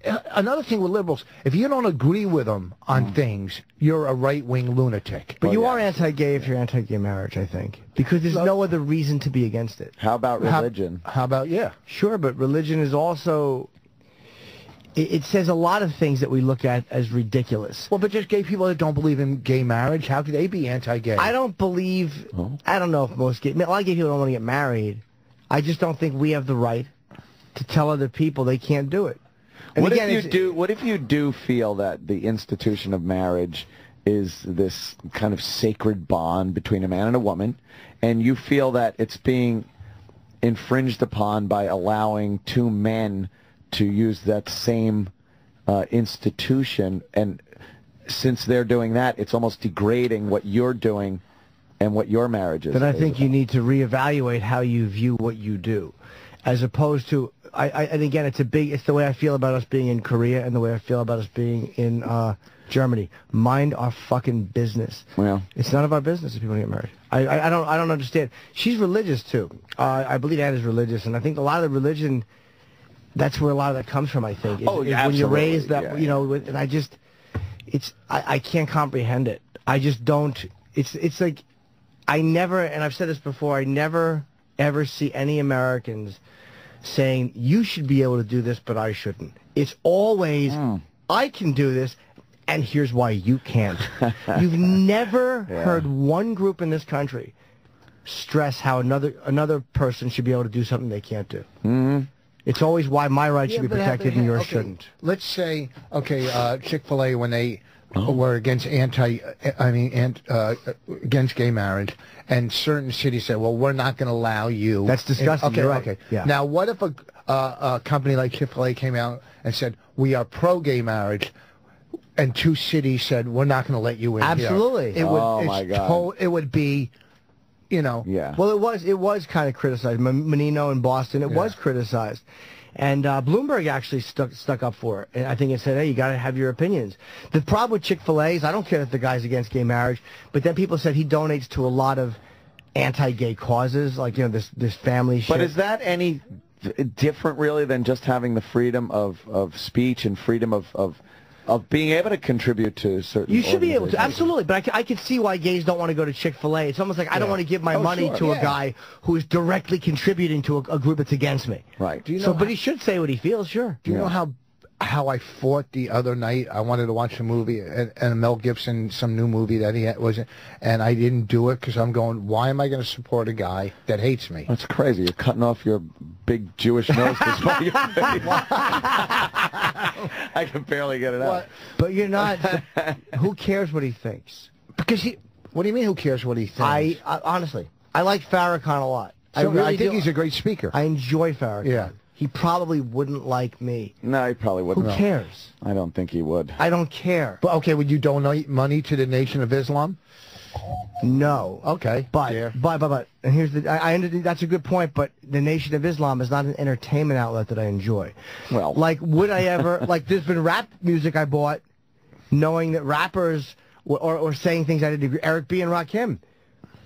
another thing with liberals, if you don't agree with them on things, you're a right-wing lunatic. But you are anti-gay if you're anti-gay marriage, I think, because there's no other reason to be against it. How about religion? How about, yeah. Sure, but religion is also... It says a lot of things that we look at as ridiculous. Well, but just gay people that don't believe in gay marriage, how could they be anti-gay? I don't believe... I don't know if most gay... A lot of gay people don't want to get married. I just don't think we have the right to tell other people they can't do it. And What again, if you do feel that the institution of marriage is this kind of sacred bond between a man and a woman, and you feel that it's being infringed upon by allowing two men to use that same institution, and since they're doing that, it's almost degrading what you're doing and what your marriage is. Then I think you need to reevaluate how you view what you do, as opposed to... and again, it's the way I feel about us being in Korea and the way I feel about us being in Germany. Mind our fucking business. Well, it's none of our business if people get married. I don't understand. She's religious too. I believe Ann is religious, and I think a lot of the religion, that's where a lot of that comes from. I think. When you're raised that, you know, and I can't comprehend it. I just don't. It's like I never, and I've said this before. I never ever see any Americans saying, you should be able to do this, but I shouldn't. It's always, I can do this, and here's why you can't. You've never heard one group in this country stress how another person should be able to do something they can't do. It's always why my rights should be protected and yours shouldn't. Let's say, Chick-fil-A, when they were against against gay marriage, and certain cities said, well, we're not going to allow you. That's disgusting. Okay, You're right. Okay. Yeah. Now, what if a company like Chick-fil-A came out and said, we are pro-gay marriage, and two cities said, we're not going to let you in Absolutely. here? My God. It would be, you know. Yeah. Well, it was kind of criticized. Menino in Boston, it was criticized. And Bloomberg actually stuck up for it. And I think it said, hey, you got to have your opinions. The problem with Chick-fil-A is I don't care if the guy's against gay marriage, but then people said he donates to a lot of anti-gay causes, like, you know, this family shit. But is that any different, really, than just having the freedom of speech and freedom of being able to contribute to certain... You should be able to, absolutely. But I could see why gays don't want to go to Chick-fil-A. It's almost like I don't want to give my money to a guy who is directly contributing to a group that's against me. Right. Do you know but he should say what he feels, sure. Do you know how I fought the other night? I wanted to watch a movie, and Mel Gibson, some new movie that he was in, and I didn't do it because I'm going, why am I going to support a guy that hates me? That's crazy. You're cutting off your big Jewish nose to spite your face. I can barely get it out. But you're not... Who cares what he thinks? Because what do you mean, who cares what he thinks? I honestly, I like Farrakhan a lot. I think he's a great speaker. I enjoy Farrakhan. Yeah. He probably wouldn't like me. No, he probably wouldn't. Who cares? I don't think he would. I don't care. But okay, would you donate money to the Nation of Islam? No. Okay. But and here's that's a good point, but the Nation of Islam is not an entertainment outlet that I enjoy. Well, like, would I ever, like, there's been rap music I bought knowing that rappers or saying things I didn't agree. Eric B. and Rakim.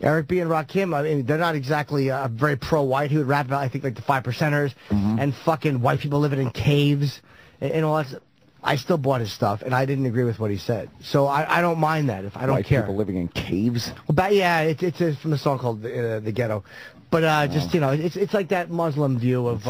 Eric B. and Rakim, I mean, they're not exactly very pro-white. He would rap about, I think, like the 5%ers and fucking white people living in caves and all that. I still bought his stuff, and I didn't agree with what he said. So I don't mind that if I don't care. White people living in caves? Well, it's from a song called The Ghetto. But just, you know, it's like that Muslim view of,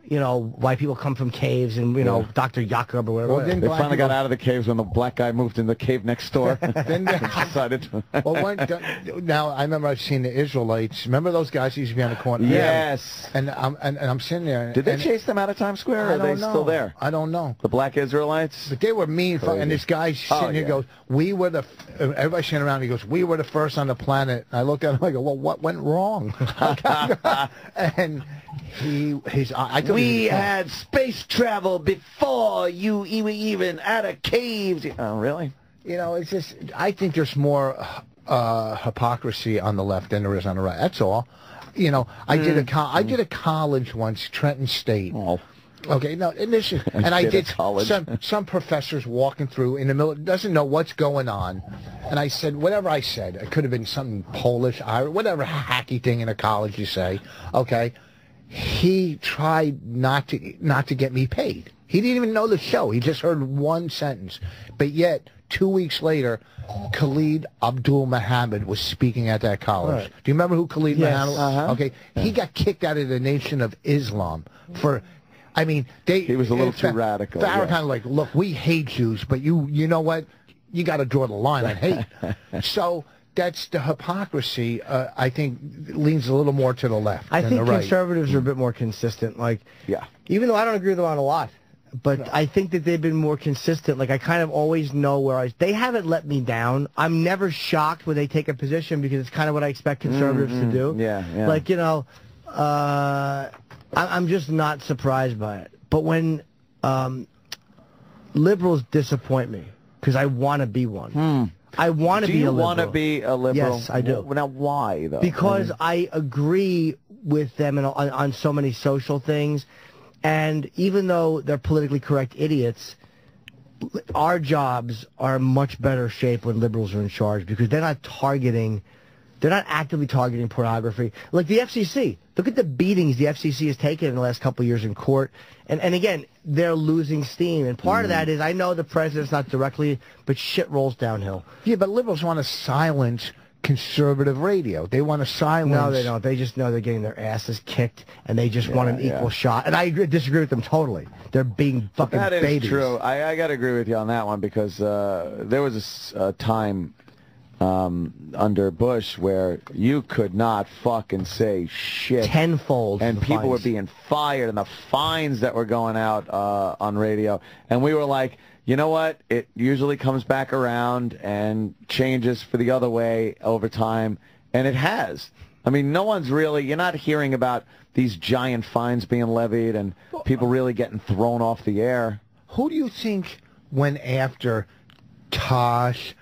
you know, white people come from caves and, you know, Dr. Jacob or whatever. Well, they finally got out of the caves when the black guy moved in the cave next door. Then they decided to... Now, I remember I've seen the Israelites. Remember those guys who used to be on the corner? Yes. And I'm sitting there. Did they chase them out of Times Square, or are they still there? I don't know. The black Israelites? But they were mean. And this guy sitting here goes, everybody's sitting around, he goes, we were the first on the planet. And I look at him, I go, well, what went wrong? And we had space travel before you even out of caves. Oh, really? You know, it's just, I think there's more hypocrisy on the left than there is on the right. That's all. You know, I did a college once, Trenton State. Oh. Okay, no, and I did some professors walking through in the middle, doesn't know what's going on, and I said whatever I said. It could have been something Polish, Irish, whatever hacky thing in a college you say. Okay, he tried not to get me paid. He didn't even know the show. He just heard one sentence. But yet, 2 weeks later, Khalid Abdul Muhammad was speaking at that college. Right. Do you remember who Khalid Muhammad was? Uh-huh. Okay, he got kicked out of the Nation of Islam for... I mean, he was a little too radical. Farrakhan, like, look, we hate Jews, but you know what? You got to draw the line on hate. So that's the hypocrisy. I think leans a little more to the left. I than think the right. conservatives are a bit more consistent. Like, even though I don't agree with them on a lot, but I think that they've been more consistent. Like, I kind of always know where they haven't let me down. I'm never shocked when they take a position because it's kind of what I expect conservatives to do. Yeah. Like, you know. I'm just not surprised by it. But when liberals disappoint me, because I want to be one. I want to be a liberal. Do you want to be a liberal? Yes, I do. Well, now, why, though? Because I agree with them on so many social things. And even though they're politically correct idiots, our jobs are in much better shape when liberals are in charge because they're not actively targeting pornography. Like the FCC. Look at the beatings the FCC has taken in the last couple of years in court. And again, they're losing steam. And part of that is, I know the president's not directly, but shit rolls downhill. Yeah, but liberals want to silence conservative radio. They want to silence... No, they don't. They just know they're getting their asses kicked, and they just want an equal shot. And I disagree with them totally. They're being fucking babies. That is true. I got to agree with you on that one because there was a time... under Bush where you could not fucking say shit. Tenfold. And people were being fired and the fines that were going out on radio. And we were like, you know what? It usually comes back around and changes for the other way over time. And it has. I mean, no one's really, you're not hearing about these giant fines being levied and people really getting thrown off the air. Who do you think went after Tosh,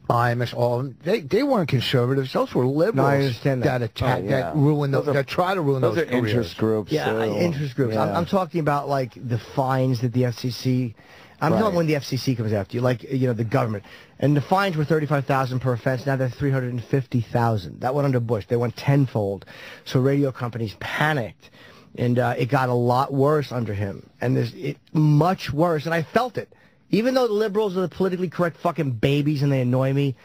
Imus, all of them? They weren't conservatives. Those were liberals. No, I understand that. That ruin those, that try to ruin those are interest groups. Yeah, interest groups. Yeah. I'm talking about like the fines that the FCC. I'm talking when the FCC comes after you, like the government. And the fines were $35,000 per offense. Now they're $350,000. That went under Bush. They went tenfold. So radio companies panicked, and it got a lot worse under him. And much worse. And I felt it. Even though the liberals are the politically correct fucking babies and they annoy me,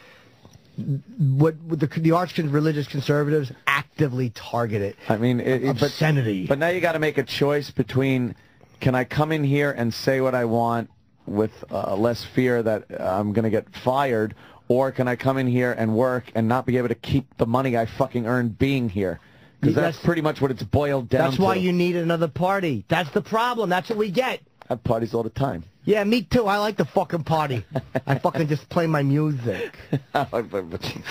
the arch-religious conservatives actively target it. I mean, obscenity. But now you got to make a choice between, can I come in here and say what I want with less fear that I'm going to get fired, or can I come in here and work and not be able to keep the money I fucking earned being here? Because that's pretty much what it's boiled down to. That's why you need another party. That's the problem. That's what we get. I have parties all the time. Yeah, me too. I like the fucking party. I fucking just play my music.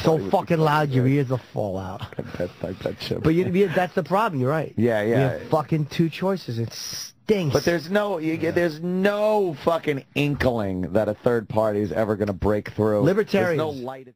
So fucking loud your ears will fall out. I bet you. But that's the problem. You're right. Yeah. You have fucking two choices. It stinks. But there's no fucking inkling that a third party is ever going to break through. Libertarians. There's no light.